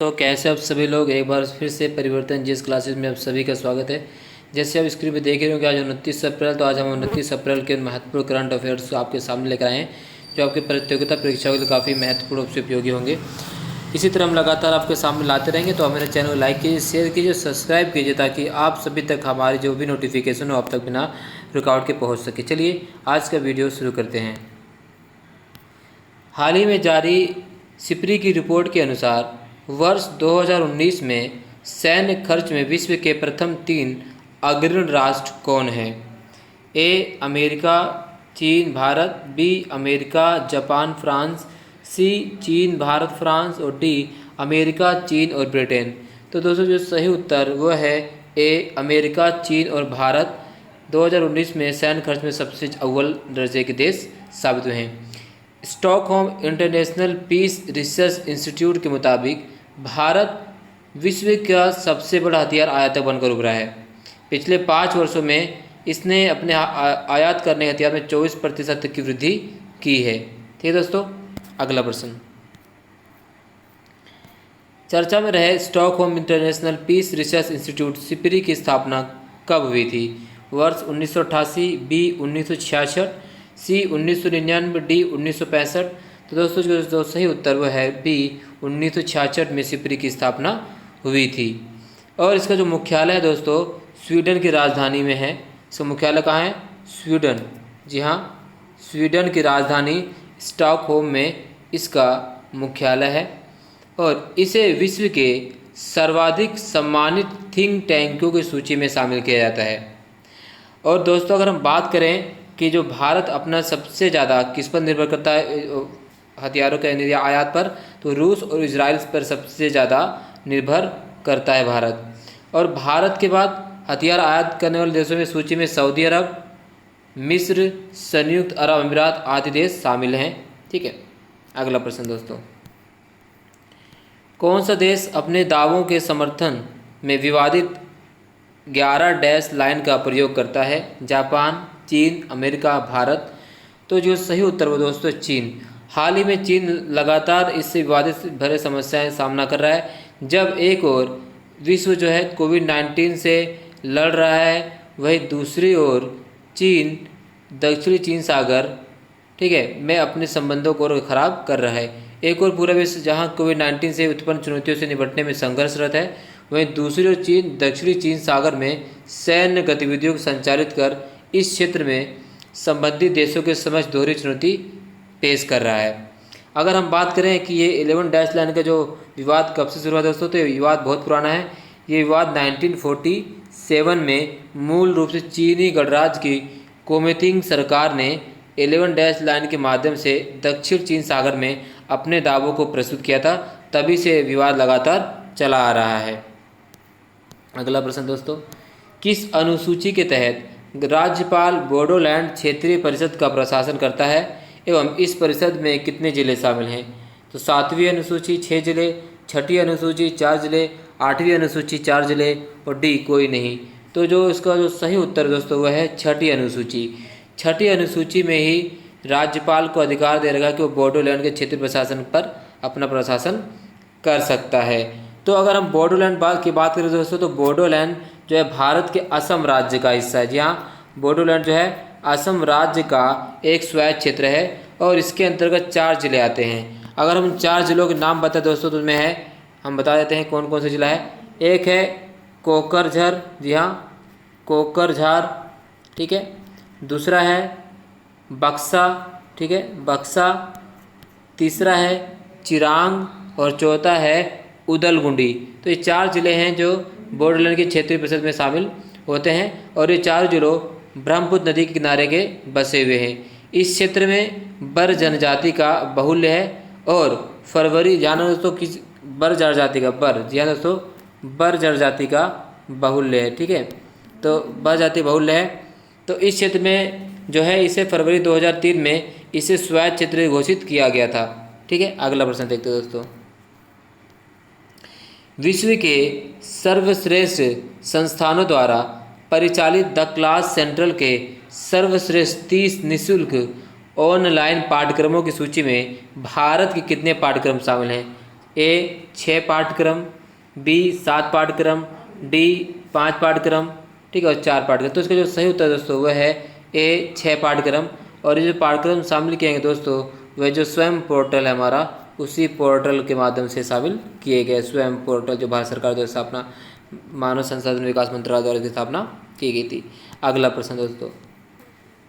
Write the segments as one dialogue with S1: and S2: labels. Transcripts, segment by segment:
S1: तो कैसे आप सभी लोग एक बार फिर से परिवर्तन जिस क्लासेस में आप सभी का स्वागत है। जैसे आप स्क्रीन पे देख रहे हो कि आज 29 अप्रैल, तो आज हम 29 अप्रैल के महत्वपूर्ण करंट अफेयर्स आपके सामने लेकर आए हैं जो आपके प्रतियोगिता परीक्षाओं के लिए काफ़ी महत्वपूर्ण रूप से उपयोगी होंगे। इसी तरह हम लगातार आपके सामने लाते रहेंगे, तो हमारे चैनल को लाइक कीजिए, शेयर कीजिए, सब्सक्राइब कीजिए ताकि आप सभी तक हमारी जो भी नोटिफिकेशन हो आप तक बिना रुकावट के पहुँच सके। चलिए आज का वीडियो शुरू करते हैं। हाल ही में जारी सिप्री की रिपोर्ट के अनुसार वर्ष 2019 में सैन्य खर्च में विश्व के प्रथम 3 अग्रणी राष्ट्र कौन हैं? ए अमेरिका, चीन, Bharat, B America, Japan, France, C चीन, भारत, फ्रांस और डी अमेरिका, चीन और ब्रिटेन। तो दोस्तों जो सही उत्तर वो है ए अमेरिका, चीन और भारत 2019 में सैन्य खर्च में सबसे अव्वल दर्जे के देश साबित हुए हैं। Stockholm International Peace Research Institute के मुताबिक भारत विश्व का सबसे बड़ा हथियार आयातक बनकर उभरा है। पिछले 5 वर्षों में इसने अपने आयात करने हथियार में 24% तक की वृद्धि की है। ठीक है दोस्तों, अगला प्रश्न। चर्चा में रहे Stockholm International Peace Research Institute SIPRI की स्थापना कब हुई थी? वर्ष 1988, बी 1966, सी 1999, डी 1965। तो दोस्तों जो सही उत्तर वो है बी 1966 में सिप्री की स्थापना हुई थी। और इसका जो मुख्यालय है दोस्तों स्वीडन की राजधानी में है। इसका मुख्यालय कहाँ है? स्वीडन। जी हाँ, स्वीडन की राजधानी स्टॉकहोम में इसका मुख्यालय है और इसे विश्व के सर्वाधिक सम्मानित थिंक टैंकों की सूची में शामिल किया जाता है। और दोस्तों अगर हम बात करें कि जो भारत अपना सबसे ज़्यादा किस पर निर्भर करता है हथियारों के आयात पर, तो रूस और इजराइल पर सबसे ज़्यादा निर्भर करता है भारत। और भारत के बाद हथियार आयात करने वाले देशों में सूची में सऊदी अरब, मिस्र, संयुक्त अरब अमीरात आदि देश शामिल हैं। ठीक है, अगला प्रश्न दोस्तों। कौन सा देश अपने दावों के समर्थन में विवादित 11 डैश लाइन का प्रयोग करता है? जापान, चीन, अमेरिका, भारत। तो जो सही उत्तर वो दोस्तों चीन। हाल ही में चीन लगातार इससे विवादित भरे समस्याएं सामना कर रहा है। जब एक ओर विश्व जो है कोविड-19 से लड़ रहा है, वहीं दूसरी ओर चीन दक्षिणी चीन सागर ठीक है में अपने संबंधों को खराब कर रहा है। एक और पूरा विश्व जहां कोविड-19 से उत्पन्न चुनौतियों से निपटने में संघर्षरत है, वहीं दूसरी ओर चीन दक्षिणी चीन सागर में सैन्य गतिविधियों को संचालित कर इस क्षेत्र में संबंधित देशों के समक्ष दोहरी चुनौती पेश कर रहा है। अगर हम बात करें कि ये 11 डैश लाइन का जो विवाद कब से शुरू हुआ दोस्तों, तो ये विवाद बहुत पुराना है। ये विवाद 1947 में मूल रूप से चीनी गणराज्य की कोमितिंग सरकार ने 11 डैश लाइन के माध्यम से दक्षिण चीन सागर में अपने दावों को प्रस्तुत किया था। तभी से विवाद लगातार चला आ रहा है। अगला प्रश्न दोस्तों, किस अनुसूची के तहत राज्यपाल बोडोलैंड क्षेत्रीय परिषद का प्रशासन करता है एवं इस परिषद में कितने जिले शामिल हैं? तो 7वीं अनुसूची 6 जिले, 6ठी अनुसूची 4 जिले, 8वीं अनुसूची 4 जिले और डी कोई नहीं। तो जो इसका जो सही उत्तर दोस्तों वह है 6ठी अनुसूची। 6ठी अनुसूची में ही राज्यपाल को अधिकार दे रखा कि वो बोडोलैंड के क्षेत्रीय प्रशासन पर अपना प्रशासन कर सकता है। तो अगर हम बोडोलैंड की बात करें दोस्तों, तो बोडोलैंड जो है भारत के असम राज्य का हिस्सा है। जी हाँ, बोडोलैंड जो है असम राज्य का एक स्वायत्त क्षेत्र है और इसके अंतर्गत 4 जिले आते हैं। अगर हम 4 जिलों के नाम बताएं दोस्तों, तो उसमें है, हम बता देते हैं कौन कौन से जिला है। एक है कोकरझर, जी हाँ कोकरझार, ठीक है। दूसरा है बक्सा, ठीक है बक्सा। तीसरा है चिरांग और चौथा है उदलगुंडी। तो ये 4 जिले हैं जो बोडोलैंड के क्षेत्रीय परिषद में शामिल होते हैं और ये 4 जिलों ब्रह्मपुत्र नदी के किनारे के बसे हुए हैं। इस क्षेत्र में बर जनजाति का बाहुल्य है और फरवरी जाना दोस्तों किस बर जनजाति का बर जी हाँ दोस्तों बर जनजाति का बाहुल्य है। ठीक है, तो बर जाति बाहुल्य है। तो इस क्षेत्र में जो है इसे फरवरी 2003 में इसे स्वायत्त क्षेत्र घोषित किया गया था। ठीक है, अगला प्रश्न देखते हैं दोस्तों। विश्व के सर्वश्रेष्ठ संस्थानों द्वारा परिचालित द क्लास सेंट्रल के सर्वश्रेष्ठ 30 निःशुल्क ऑनलाइन पाठ्यक्रमों की सूची में भारत के कितने पाठ्यक्रम शामिल हैं? ए 6 पाठ्यक्रम, बी 7 पाठ्यक्रम, डी 5 पाठ्यक्रम, ठीक है, और 4 पाठ्यक्रम। तो इसका जो सही उत्तर दोस्तों वह है ए 6 पाठ्यक्रम। और ये जो पाठ्यक्रम शामिल किए गए दोस्तों वह जो स्वयं पोर्टल है हमारा, उसी पोर्टल के माध्यम से शामिल किए गए। स्वयं पोर्टल जो भारत सरकार द्वारा स्थापना, मानव संसाधन विकास मंत्रालय द्वारा इसकी स्थापना की गई थी। अगला प्रश्न दोस्तों,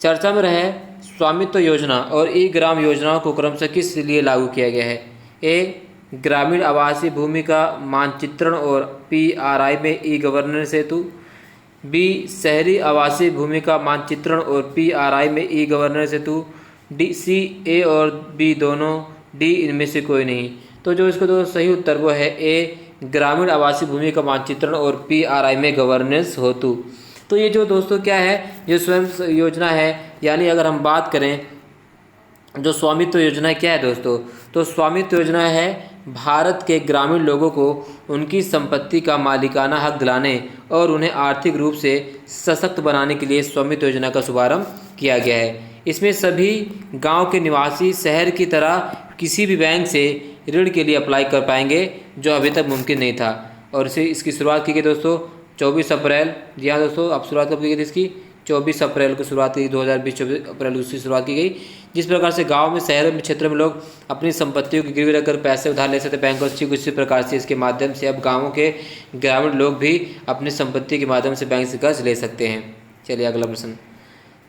S1: चर्चा में रहे स्वामित्व योजना और ई ग्राम योजनाओं को क्रमशः किस लिए लागू किया गया है? ए ग्रामीण आवासीय भूमि का मानचित्रण और PRI में ई गवर्नेंस हेतु, बी शहरी आवासीय भूमि का मानचित्रण और PRI में ई गवर्नेंस हेतु, डी सी ए और बी दोनों, डी इनमें से कोई नहीं। तो जो इसका तो सही उत्तर वो है ए ग्रामीण आवासीय भूमि का मानचित्रण और PRI में गवर्नेंस हेतु। तो ये जो दोस्तों क्या है, जो स्वयं योजना है, यानी अगर हम बात करें जो स्वामित्व योजना क्या है दोस्तों, तो स्वामित्व योजना है भारत के ग्रामीण लोगों को उनकी संपत्ति का मालिकाना हक दिलाने और उन्हें आर्थिक रूप से सशक्त बनाने के लिए स्वामित्व योजना का शुभारंभ किया गया है। इसमें सभी गांव के निवासी शहर की तरह किसी भी बैंक से ऋण के लिए अप्लाई कर पाएंगे, जो अभी तक मुमकिन नहीं था। और इसकी शुरुआत की गई दोस्तों 24 अप्रैल। जी हाँ दोस्तों, अब शुरुआत कब की गई थी इसकी? 24 अप्रैल को शुरुआत की, 2020 24 अप्रैल को उसकी शुरुआत की गई। जिस प्रकार से गांव में, शहरों में, क्षेत्रों में लोग अपनी संपत्तियों की गिरवी रखकर पैसे उधार ले सकते बैंकों से, उसी प्रकार से इसके माध्यम से अब गाँवों के ग्रामीण लोग भी अपनी संपत्ति के माध्यम से बैंक से कर्ज ले सकते हैं। चलिए अगला प्रश्न,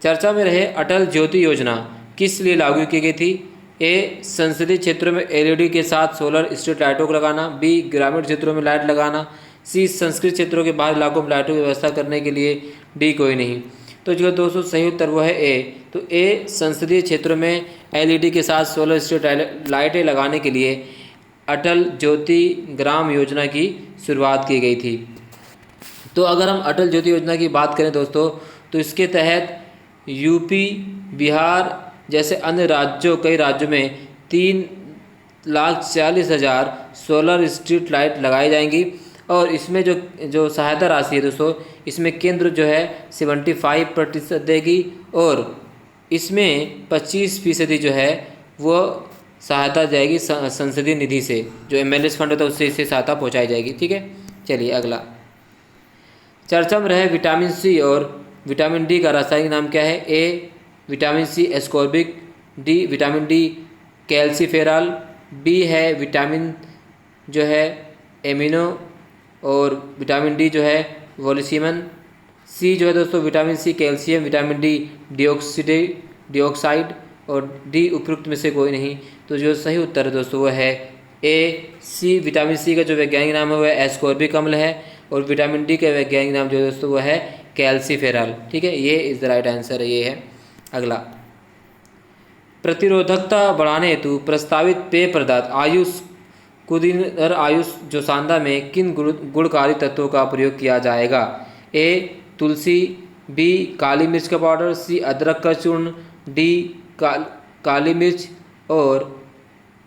S1: चर्चा में रहे अटल ज्योति योजना किस लिए लागू की गई थी? ए संसदीय क्षेत्रों में LED के साथ सोलर स्ट्रीट लाइटों को लगाना, बी ग्रामीण क्षेत्रों में लाइट लगाना, सी संस्कृत क्षेत्रों के बाहर इलाकों में लाइटों की व्यवस्था करने के लिए, डी कोई नहीं। तो जो दोस्तों सही उत्तर वो है ए। तो ए संसदीय क्षेत्रों में LED के साथ सोलर स्ट्रीट लाइटें लगाने के लिए अटल ज्योति ग्राम योजना की शुरुआत की गई थी। तो अगर हम अटल ज्योति योजना की बात करें दोस्तों, तो इसके तहत यूपी, बिहार जैसे अन्य राज्यों, कई राज्यों में 3,40,000 सोलर स्ट्रीट लाइट लगाई जाएंगी। और इसमें जो सहायता राशि है दोस्तों, इसमें केंद्र जो है 75% देगी और इसमें 25% जो है वो सहायता जाएगी संसदीय निधि से, जो MLS फंड होता है उससे इसे सहायता पहुंचाई जाएगी। ठीक है, चलिए अगला, चर्चा में रहे विटामिन सी और विटामिन डी का रासायनिक नाम क्या है? A vitamin C ascorbic, D vitamin D calciferol, B है विटामिन जो है एमिनो और विटामिन डी जो है वोलिसिमन, सी जो है दोस्तों vitamin C calcium, vitamin D dioxide और डी उपयुक्त में से कोई नहीं। तो जो सही उत्तर है दोस्तों वो है ए सी। विटामिन सी का जो वैज्ञानिक नाम है वह एस्कॉर्बिक अम्ल है और विटामिन डी का वैज्ञानिक नाम जो है दोस्तों वो है कैल्सीफेरॉल। ठीक है, ये इज द राइट आंसर है, ये है। अगला, प्रतिरोधकता बढ़ाने हेतु प्रस्तावित पेय पदार्थ आयुष कुदिनर आयुष जोशांदा में किन गुणकारी तत्वों का प्रयोग किया जाएगा? ए तुलसी, बी काली मिर्च का पाउडर, सी अदरक का चूर्ण, डी काली मिर्च और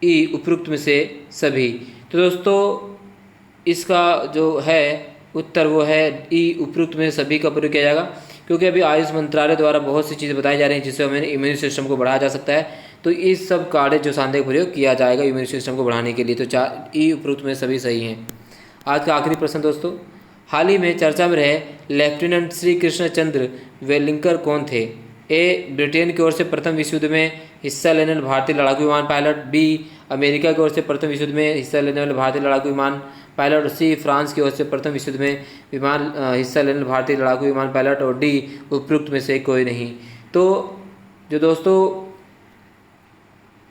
S1: ई उपयुक्त में से सभी। तो दोस्तों इसका जो है उत्तर वो है ई उपयुक्त में सभी का प्रयोग किया जाएगा, क्योंकि अभी आयुष मंत्रालय द्वारा बहुत सी चीज़ें बताई जा रही हैं जिससे हमें इम्यून सिस्टम को बढ़ाया जा सकता है। तो इस सब काढ़े जोशांदे का प्रयोग किया जाएगा इम्यून सिस्टम को बढ़ाने के लिए। तो ई उपयुक्त में सभी सही हैं। आज का आखिरी प्रश्न दोस्तों, हाल ही में चर्चा में रहे लेफ्टिनेंट श्री कृष्ण चंद्र वेलिंकर कौन थे? ए ब्रिटेन की ओर से प्रथम विश्व युद्ध में हिस्सा लेने वाले भारतीय लड़ाकू विमान पायलट, बी अमेरिका की ओर से प्रथम विश्व युद्ध में हिस्सा लेने वाले भारतीय लड़ाकू विमान पायलट, सी फ्रांस की ओर से प्रथम विश्व युद्ध में हिस्सा लेने वाले भारतीय लड़ाकू विमान पायलट और डी उपयुक्त में से कोई नहीं। तो जो दोस्तों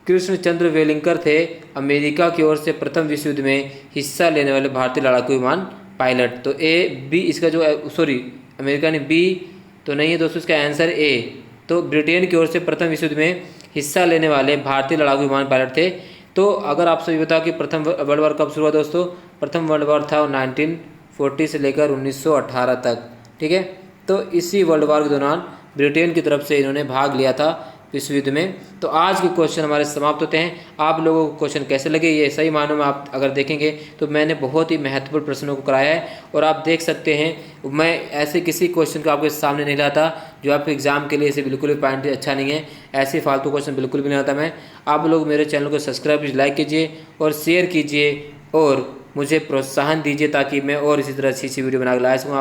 S1: कृष्णचंद्र वेलिंकर थे अमेरिका की ओर से प्रथम विश्व युद्ध में हिस्सा लेने वाले भारतीय लड़ाकू विमान पायलट। तो ए बी इसका जो अमेरिका ने बी तो नहीं है दोस्तों, इसका आंसर ए। तो ब्रिटेन की ओर से प्रथम विश्व युद्ध में हिस्सा लेने वाले भारतीय लड़ाकू विमान पायलट थे। तो अगर आप सभी बताओ कि प्रथम वर्ल्ड वॉर कब शुरू हुआ दोस्तों? प्रथम वर्ल्ड वॉर था 1940 से लेकर 1918 तक। ठीक है, तो इसी वर्ल्ड वॉर के दौरान ब्रिटेन की तरफ से इन्होंने भाग लिया था विश्व युद्ध में। तो आज के क्वेश्चन हमारे समाप्त होते हैं। आप लोगों को क्वेश्चन कैसे लगे? ये सही मानों में आप अगर देखेंगे तो मैंने बहुत ही महत्वपूर्ण प्रश्नों को कराया है और आप देख सकते हैं मैं ऐसे किसी क्वेश्चन को आपके सामने नहीं लाता जो आपके एग्ज़ाम के लिए इसे बिल्कुल भी पॉइंट अच्छा नहीं है। ऐसे फालतू क्वेश्चन बिल्कुल भी नहीं आता मैं। आप लोग मेरे चैनल को सब्सक्राइब लाइक कीजिए और शेयर कीजिए और मुझे प्रोत्साहन दीजिए ताकि मैं और इसी तरह अच्छी वीडियो बना के ला सकूँ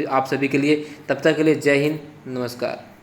S1: आप सभी के लिए। तब तक के लिए जय हिंद, नमस्कार।